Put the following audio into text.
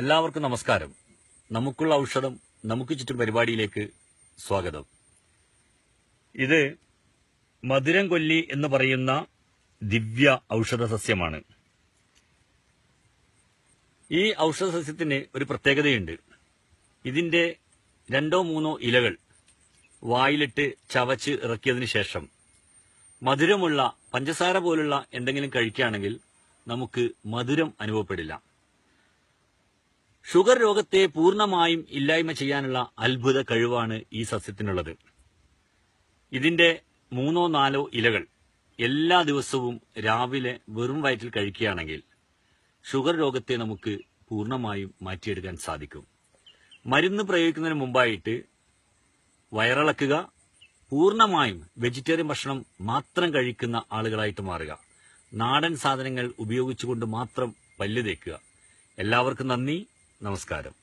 എല്ലാവർക്കും നമസ്കാരം. നമുക്കുള്ള ഔഷധം നമുക്ക് ചുറ്റും പരിപാടിയിലേക്ക് സ്വാഗതം. ഇത് മധുരം കൊല്ലി എന്ന് പറയുന്ന ദിവ്യ ഔഷധ സസ്യമാണ്. ഈ ഔഷധ സസ്യത്തിന് ഒരു പ്രത്യേകതയുണ്ട്. ഇതിന്റെ 2-3 ഇലകൾ വായിലിട്ട് ചവച്ച് ഇറക്കിയതിനു ശേഷം മധുരമുള്ള പഞ്ചസാര പോലുള്ള എന്തെങ്കിലും കഴിക്കുകയാണെങ്കിൽ നമുക്ക് മധുരം അനുഭവപ്പെടില്ല. ഷുഗർ രോഗത്തെ പൂർണ്ണമായും ഇല്ലായ്മ ചെയ്യാനുള്ള അത്ഭുത കഴിവാണ് ഈ സസ്യത്തിനുള്ളത്. ഇതിന്റെ 3-4 ഇലകൾ എല്ലാ ദിവസവും രാവിലെ വെറും വയറ്റിൽ കഴിക്കുകയാണെങ്കിൽ ഷുഗർ രോഗത്തെ നമുക്ക് പൂർണ്ണമായും മാറ്റിയെടുക്കാൻ സാധിക്കും. മരുന്ന് പ്രയോഗിക്കുന്നതിന് മുമ്പായിട്ട് വയറിളക്കുക, പൂർണ്ണമായും വെജിറ്റേറിയൻ ഭക്ഷണം മാത്രം കഴിക്കുന്ന ആളുകളായിട്ട് മാറുക, നാടൻ സാധനങ്ങൾ ഉപയോഗിച്ചുകൊണ്ട് മാത്രം പല്ല് തേക്കുക. എല്ലാവർക്കും നന്ദി, നമസ്കാരം.